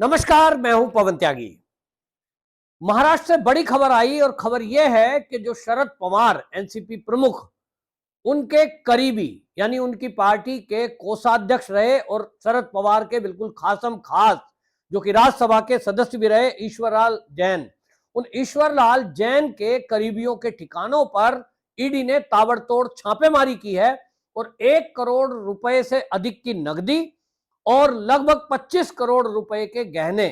नमस्कार, मैं हूं पवन त्यागी। महाराष्ट्र से बड़ी खबर आई और खबर यह है कि जो शरद पवार एनसीपी प्रमुख उनके करीबी यानी उनकी पार्टी के कोषाध्यक्ष रहे और शरद पवार के बिल्कुल खासम खास जो कि राज्यसभा के सदस्य भी रहे ईश्वरलाल जैन, उन ईश्वरलाल जैन के करीबियों के ठिकानों पर ईडी ने ताबड़तोड़ छापेमारी की है और 1 करोड़ रुपए से अधिक की नकदी और लगभग 25 करोड़ रुपए के गहने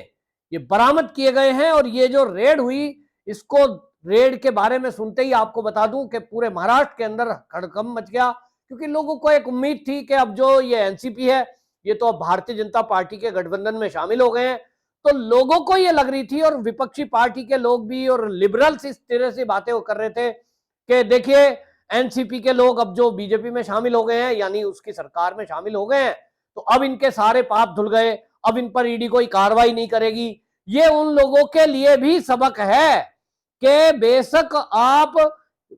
ये बरामद किए गए हैं। और ये जो रेड हुई, इसको रेड के बारे में सुनते ही आपको बता दूं कि पूरे महाराष्ट्र के अंदर हड़कंप मच गया, क्योंकि लोगों को एक उम्मीद थी कि अब जो ये एनसीपी है ये तो अब भारतीय जनता पार्टी के गठबंधन में शामिल हो गए हैं। तो लोगों को ये लग रही थी और विपक्षी पार्टी के लोग भी और लिबरल्स इस तरह से बातें वो कर रहे थे कि देखिए एनसीपी के लोग अब जो बीजेपी में शामिल हो गए हैं यानी उसकी सरकार में शामिल हो गए हैं, तो अब इनके सारे पाप धुल गए, अब इन पर ईडी कोई कार्रवाई नहीं करेगी। ये उन लोगों के लिए भी सबक है कि बेशक आप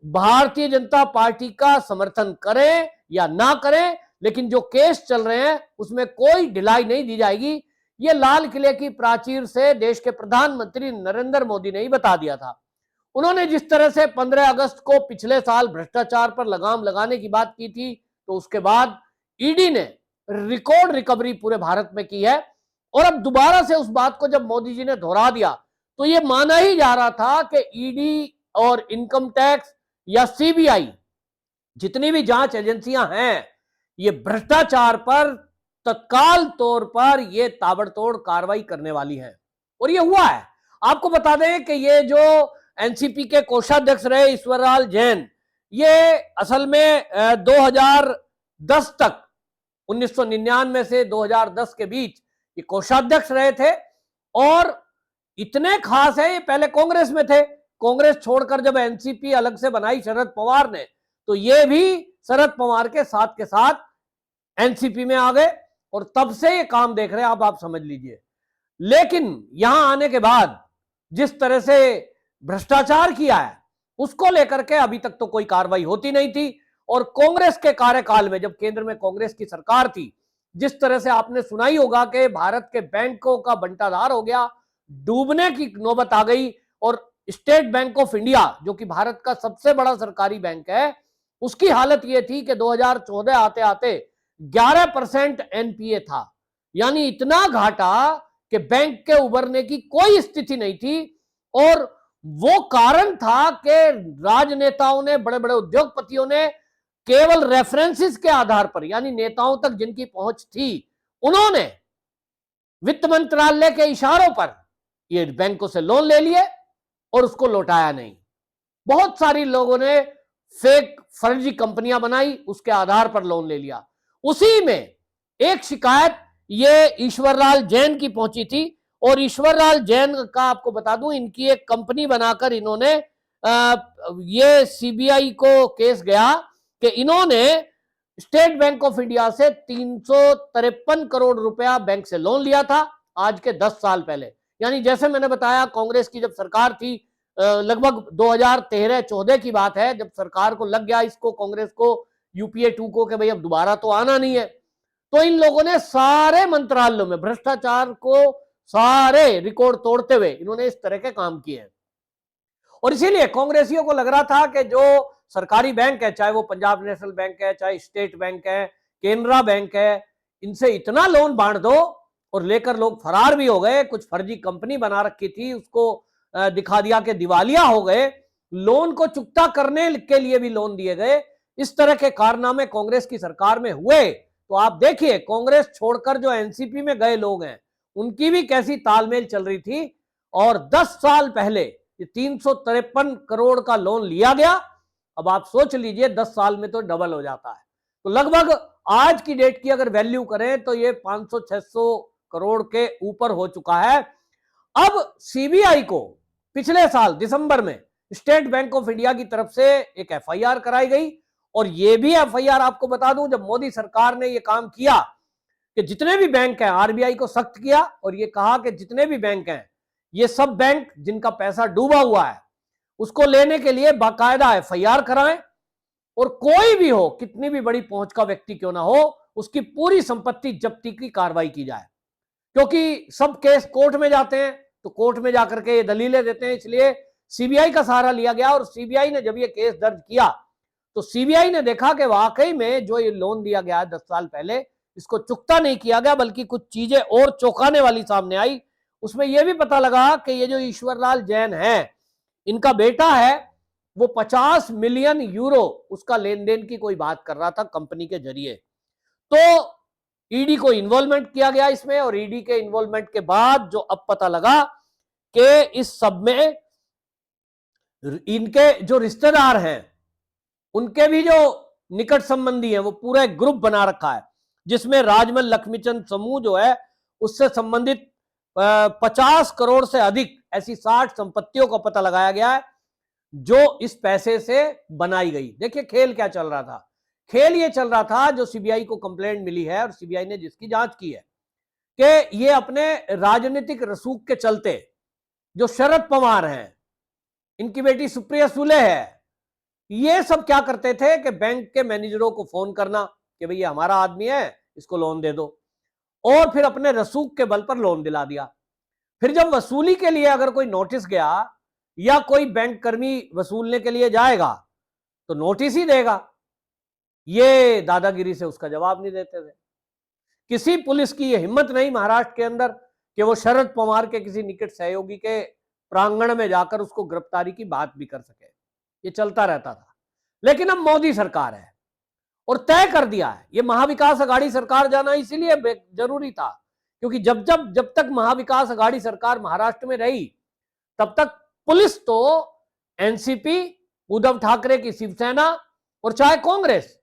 भारतीय जनता पार्टी का समर्थन करें या ना करें, लेकिन जो केस चल रहे हैं उसमें कोई ढिलाई नहीं दी जाएगी। ये लाल किले की प्राचीर से देश के प्रधानमंत्री नरेंद्र मोदी ने ही बता दिया था। उन्होंने जिस तरह से 15 अगस्त को पिछले साल भ्रष्टाचार पर लगाम लगाने की बात की थी, तो उसके बाद ईडी ने रिकॉर्ड रिकवरी पूरे भारत में की है। और अब दोबारा से उस बात को जब मोदी जी ने दोहरा दिया, तो यह माना ही जा रहा था कि ईडी और इनकम टैक्स या सीबीआई जितनी भी जांच एजेंसियां हैं, ये भ्रष्टाचार पर तत्काल तौर पर ये ताबड़तोड़ कार्रवाई करने वाली हैं। और ये हुआ है। आपको बता दें कि ये जो एनसीपी के कोषाध्यक्ष रहे ईश्वरलाल जैन, ये असल में 2010 तक 1999 से 2010 के बीच ये कोषाध्यक्ष रहे थे। और इतने खास है, ये पहले कांग्रेस में थे, कांग्रेस छोड़कर जब एनसीपी अलग से बनाई शरद पवार ने, तो ये भी शरद पवार के साथ एनसीपी में आ गए और तब से ये काम देख रहे हैं। अब आप समझ लीजिए। लेकिन यहां आने के बाद जिस तरह से भ्रष्टाचार किया है उसको लेकर के अभी तक तो कोई कार्रवाई होती नहीं थी। और कांग्रेस के कार्यकाल में, जब केंद्र में कांग्रेस की सरकार थी, जिस तरह से आपने सुना ही होगा कि भारत के बैंकों का बंटाधार हो गया, डूबने की नौबत आ गई। और स्टेट बैंक ऑफ इंडिया जो कि भारत का सबसे बड़ा सरकारी बैंक है, उसकी हालत यह थी कि 2014 आते आते 11% एनपीए था, यानी इतना घाटा कि बैंक के उबरने की कोई स्थिति नहीं थी। और वो कारण था कि राजनेताओं ने, बड़े बड़े उद्योगपतियों ने केवल रेफरेंसेस के आधार पर, यानी नेताओं तक जिनकी पहुंच थी, उन्होंने वित्त मंत्रालय के इशारों पर ये बैंकों से लोन ले लिए और उसको लौटाया नहीं। बहुत सारी लोगों ने फेक फर्जी कंपनियां बनाई, उसके आधार पर लोन ले लिया। उसी में एक शिकायत ये ईश्वरलाल जैन की पहुंची थी। और ईश्वरलाल जैन का आपको बता दूं, इनकी एक कंपनी बनाकर इन्होंने ये सीबीआई को केस गया कि इन्होंने स्टेट बैंक ऑफ इंडिया से 353 करोड़ रुपया बैंक से लोन लिया था, आज के 10 साल पहले। यानी जैसे मैंने बताया, कांग्रेस की जब सरकार थी, लगभग 2013-14 की बात है, जब सरकार को लग गया, इसको कांग्रेस को, यूपीए 2 को, कि भाई अब दोबारा तो आना नहीं है, तो इन लोगों ने सारे मंत्रालयों में भ्रष्टाचार को सारे रिकॉर्ड तोड़ते हुए इन्होंने इस तरह के काम किए हैं। और इसीलिए कांग्रेसियों को लग रहा था कि जो सरकारी बैंक है, चाहे वो पंजाब नेशनल बैंक है, चाहे स्टेट बैंक है, केनरा बैंक है, इनसे इतना लोन बांट दो। और लेकर लोग फरार भी हो गए। कुछ फर्जी कंपनी बना रखी थी, उसको दिखा दिया कि दिवालिया हो गए, लोन को चुकता करने के लिए भी लोन दिए गए। इस तरह के कारनामे कांग्रेस की सरकार में हुए। तो आप देखिए, कांग्रेस छोड़कर जो एनसीपी में गए लोग हैं, उनकी भी कैसी तालमेल चल रही थी। और 10 साल पहले 353 करोड़ का लोन लिया गया। अब आप सोच लीजिए, 10 साल में तो डबल हो जाता है। तो लगभग आज की डेट की अगर वैल्यू करें तो ये 500-600 करोड़ के ऊपर हो चुका है। अब सीबीआई को पिछले साल दिसंबर में स्टेट बैंक ऑफ इंडिया की तरफ से एक एफआईआर कराई गई। और ये भी एफआईआर आपको बता दूं, जब मोदी सरकार ने ये काम किया कि जितने भी बैंक हैं, आरबीआई को सख्त किया और ये कहा कि जितने भी बैंक हैं, ये सब बैंक जिनका पैसा डूबा हुआ है, उसको लेने के लिए बाकायदा एफआईआर कराएं। और कोई भी हो, कितनी भी बड़ी पहुंच का व्यक्ति क्यों ना हो, उसकी पूरी संपत्ति जब्ती की कार्रवाई की जाए। क्योंकि सब केस कोर्ट में जाते हैं, तो कोर्ट में जाकर के ये दलीलें देते हैं, इसलिए सीबीआई का सहारा लिया गया। और सीबीआई ने जब ये केस दर्ज किया तो सीबीआई ने देखा कि वाकई में जो ये लोन दिया गया है 10 साल पहले, इसको चुकता नहीं किया गया, बल्कि कुछ चीजें और चौंकाने वाली सामने आई। उसमें यह भी पता लगा कि ये जो ईश्वरलाल जैन है, इनका बेटा है, वो 50 मिलियन यूरो उसका लेन देन की कोई बात कर रहा था कंपनी के जरिए। तो ईडी को इन्वॉल्वमेंट किया गया इसमें, और ईडी के इन्वॉल्वमेंट के बाद जो अब पता लगा कि इस सब में इनके जो रिश्तेदार हैं, उनके भी जो निकट संबंधी हैं, वो पूरा एक ग्रुप बना रखा है, जिसमें राजमल लक्ष्मीचंद समूह जो है उससे संबंधित 50 करोड़ से अधिक ऐसी 60 संपत्तियों का पता लगाया गया है जो इस पैसे से बनाई गई। देखिए खेल क्या चल रहा था। खेल ये चल रहा था, जो सीबीआई को कंप्लेंट मिली है और सीबीआई ने जिसकी जांच की है, कि ये अपने राजनीतिक रसूख के चलते जो शरद पवार हैं, इनकी बेटी सुप्रिया सुले है, ये सब क्या करते थे कि बैंक के मैनेजरों को फोन करना कि भैया हमारा आदमी है, इसको लोन दे दो, और फिर अपने रसूख के बल पर लोन दिला दिया। फिर जब वसूली के लिए अगर कोई नोटिस गया या कोई बैंक कर्मी वसूलने के लिए जाएगा तो नोटिस ही देगा, ये दादागिरी से उसका जवाब नहीं देते थे। किसी पुलिस की ये हिम्मत नहीं महाराष्ट्र के अंदर कि वो शरद पवार के किसी निकट सहयोगी के प्रांगण में जाकर उसको गिरफ्तारी की बात भी कर सके। ये चलता रहता था। लेकिन अब मोदी सरकार है और तय कर दिया है, ये महाविकास अघाड़ी सरकार जाना इसीलिए जरूरी था, क्योंकि जब तक महाविकास अघाड़ी सरकार महाराष्ट्र में रही, तब तक पुलिस तो एनसीपी, उद्धव ठाकरे की शिवसेना और चाहे कांग्रेस,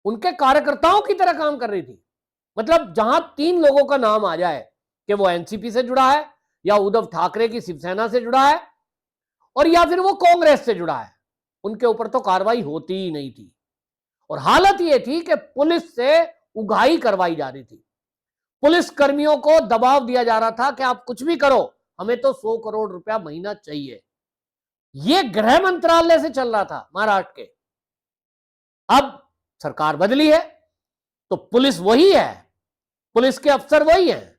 उनके कार्यकर्ताओं की तरह काम कर रही थी। मतलब जहां 3 लोगों का नाम आ जाए कि वो एनसीपी से जुड़ा है, या उद्धव ठाकरे की शिवसेना से जुड़ा है, और या फिर वो कांग्रेस से जुड़ा है, उनके ऊपर तो कार्रवाई होती ही नहीं थी। और हालत ये थी कि पुलिस से उगाही करवाई जा रही थी, पुलिस कर्मियों को दबाव दिया जा रहा था कि आप कुछ भी करो, हमें तो 100 करोड़ रुपया महीना चाहिए। यह गृह मंत्रालय से चल रहा था महाराष्ट्र के। अब सरकार बदली है तो पुलिस वही है, पुलिस के अफसर वही हैं,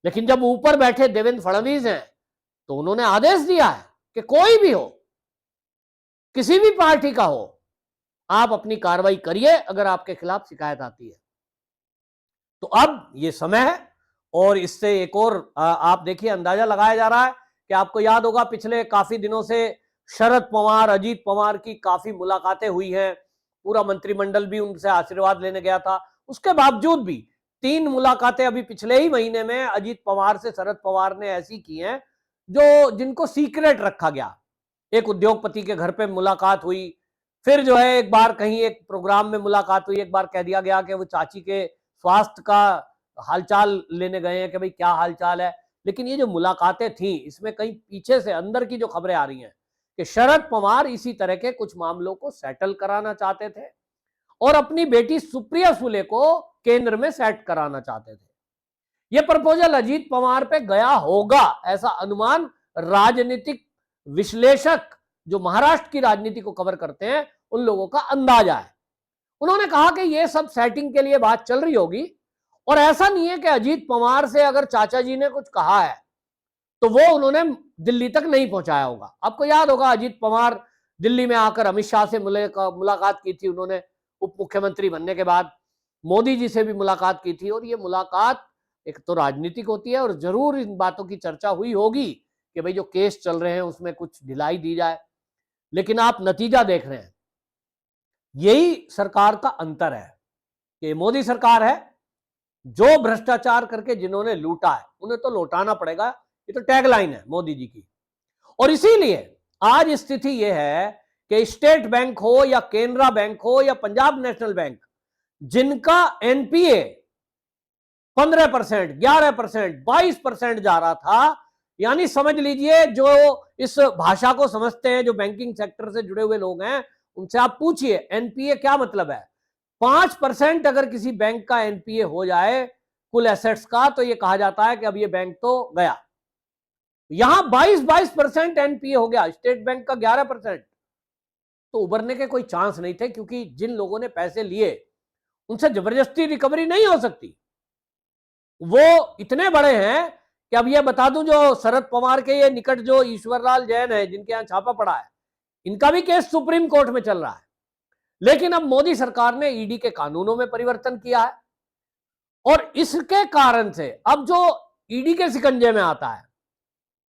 लेकिन जब ऊपर बैठे देवेंद्र फडणवीस हैं तो उन्होंने आदेश दिया है कि कोई भी हो, किसी भी पार्टी का हो, आप अपनी कार्रवाई करिए अगर आपके खिलाफ शिकायत आती है। तो अब ये समय है, और इससे एक और आप देखिए अंदाजा लगाया जा रहा है कि आपको याद होगा पिछले काफी दिनों से शरद पवार, अजीत पवार की काफी मुलाकातें हुई हैं, पूरा मंत्रिमंडल भी उनसे आशीर्वाद लेने गया था। उसके बावजूद भी 3 मुलाकातें अभी पिछले ही महीने में अजीत पवार से शरद पवार ने ऐसी की हैं जो जिनको सीक्रेट रखा गया। एक उद्योगपति के घर पे मुलाकात हुई, फिर जो है एक बार कहीं एक प्रोग्राम में मुलाकात हुई, एक बार कह दिया गया कि वो चाची के स्वास्थ्य का हालचाल लेने गए हैं कि भाई क्या हालचाल है। लेकिन ये जो मुलाकातें थी, इसमें कहीं पीछे से अंदर की जो खबरें आ रही हैं कि शरद पवार इसी तरह के कुछ मामलों को सेटल कराना चाहते थे और अपनी बेटी सुप्रिया सुले को केंद्र में सेट कराना चाहते थे। यह प्रपोजल अजीत पवार पे गया होगा, ऐसा अनुमान राजनीतिक विश्लेषक जो महाराष्ट्र की राजनीति को कवर करते हैं उन लोगों का अंदाजा है। उन्होंने कहा कि यह सब सेटिंग के लिए बात चल रही होगी, और ऐसा नहीं है कि अजीत पवार से अगर चाचा जी ने कुछ कहा है तो वो उन्होंने दिल्ली तक नहीं पहुंचाया होगा। आपको याद होगा अजीत पवार दिल्ली में आकर अमित शाह से मुलाकात की थी, उन्होंने उप मुख्यमंत्री बनने के बाद मोदी जी से भी मुलाकात की थी, और ये मुलाकात एक तो राजनीतिक होती है और जरूर इन बातों की चर्चा हुई होगी कि भाई जो केस चल रहे हैं उसमें कुछ ढिलाई दी जाए। लेकिन आप नतीजा देख रहे हैं, यही सरकार का अंतर है कि मोदी सरकार है, जो भ्रष्टाचार करके जिन्होंने लूटा है उन्हें तो लौटाना पड़ेगा, ये तो टैगलाइन है मोदी जी की। और इसीलिए आज स्थिति यह है कि स्टेट बैंक हो या केनरा बैंक हो या पंजाब नेशनल बैंक, जिनका एनपीए 15%, 11%, 22% जा रहा था, यानी समझ लीजिए जो इस भाषा को समझते हैं, जो बैंकिंग सेक्टर से जुड़े हुए लोग हैं, उनसे आप पूछिए एनपीए क्या मतलब है। 5% अगर किसी बैंक का एनपीए हो जाए कुल एसेट्स का, तो यह कहा जाता है कि अब यह बैंक तो गया। यहां 22% एनपीए हो गया, स्टेट बैंक का 11%, तो उभरने के कोई चांस नहीं थे, क्योंकि जिन लोगों ने पैसे लिए उनसे जबरदस्ती रिकवरी नहीं हो सकती। वो इतने बड़े हैं कि अब ये बता दूं, जो शरद पवार के ये निकट जो ईश्वरलाल जैन है, जिनके यहां छापा पड़ा है, इनका भी केस सुप्रीम कोर्ट में चल रहा है। लेकिन अब मोदी सरकार ने ईडी के कानूनों में परिवर्तन किया है और इसके कारण से अब जो ईडी के शिकंजे में आता है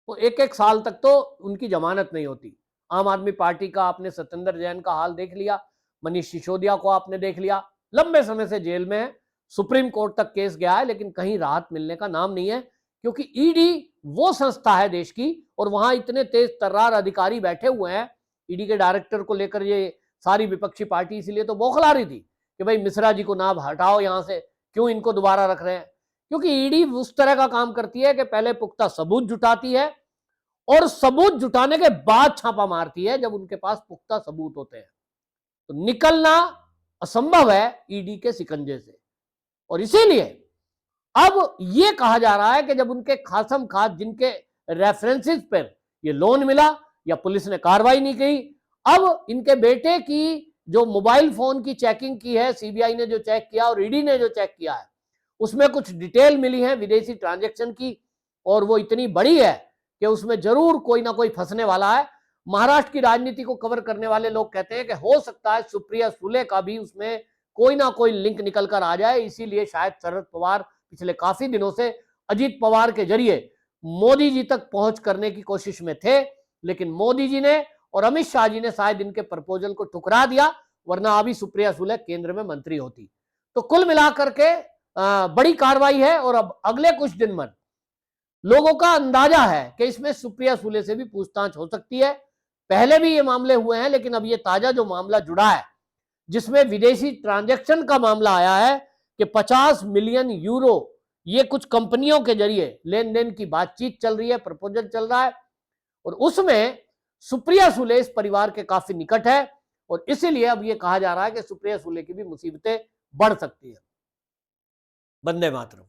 वो एक एक साल तक तो उनकी जमानत नहीं होती। आम आदमी पार्टी का आपने सत्येंद्र जैन का हाल देख लिया, मनीष सिसोदिया को आपने देख लिया, लंबे समय से जेल में है, सुप्रीम कोर्ट तक केस गया है लेकिन कहीं राहत मिलने का नाम नहीं है, क्योंकि ईडी वो संस्था है देश की और वहां इतने तेज तर्रार अधिकारी बैठे हुए हैं। ईडी के डायरेक्टर को लेकर ये सारी विपक्षी पार्टी इसलिए तो बौखला रही थी कि भाई मिश्रा जी को ना हटाओ यहां से, क्यों इनको दोबारा रख रहे हैं। क्योंकि ईडी उस तरह का काम करती है कि पहले पुख्ता सबूत जुटाती है और सबूत जुटाने के बाद छापा मारती है जब उनके पास पुख्ता सबूत होते हैं। तो निकलना असंभव है ईडी के शिकंजे से। और इसीलिए अब यह कहा जा रहा है कि जब उनके खासम खास जिनके रेफरेंसेस पर यह लोन मिला या पुलिस ने कार्रवाई नहीं की, अब इनके बेटे की जो मोबाइल फोन की चेकिंग की है, सीबीआई ने जो चेक किया और ईडी ने जो चेक किया है, उसमें कुछ डिटेल मिली है विदेशी ट्रांजैक्शन की और वो इतनी बड़ी है कि उसमें जरूर कोई ना कोई फंसने वाला है। महाराष्ट्र की राजनीति को कवर करने वाले लोग कहते हैं कि हो सकता है सुप्रिया सुले का भी उसमें कोई ना कोई लिंक निकल कर आ जाए। इसीलिए शायद शरद पवार पिछले काफी दिनों से अजीत पवार के जरिए मोदी जी तक पहुंच करने की कोशिश में थे, लेकिन मोदी जी ने और अमित शाह जी ने शायद इनके प्रपोजल को ठुकरा दिया, वरना अभी सुप्रिया सुले केंद्र में मंत्री होती। तो कुल मिलाकर के बड़ी कार्रवाई है और अब अगले कुछ दिन में लोगों का अंदाजा है कि इसमें सुप्रिया सुले से भी पूछताछ हो सकती है। पहले भी ये मामले हुए हैं, लेकिन अब ये ताजा जो मामला जुड़ा है जिसमें विदेशी ट्रांजैक्शन का मामला आया है कि 50 मिलियन यूरो ये कुछ कंपनियों के जरिए लेन देन की बातचीत चल रही है, प्रपोजल चल रहा है और उसमें सुप्रिया सुले इस परिवार के काफी निकट है और इसीलिए अब ये कहा जा रहा है कि सुप्रिया सुले की भी मुसीबतें बढ़ सकती है। वंदे मातरम।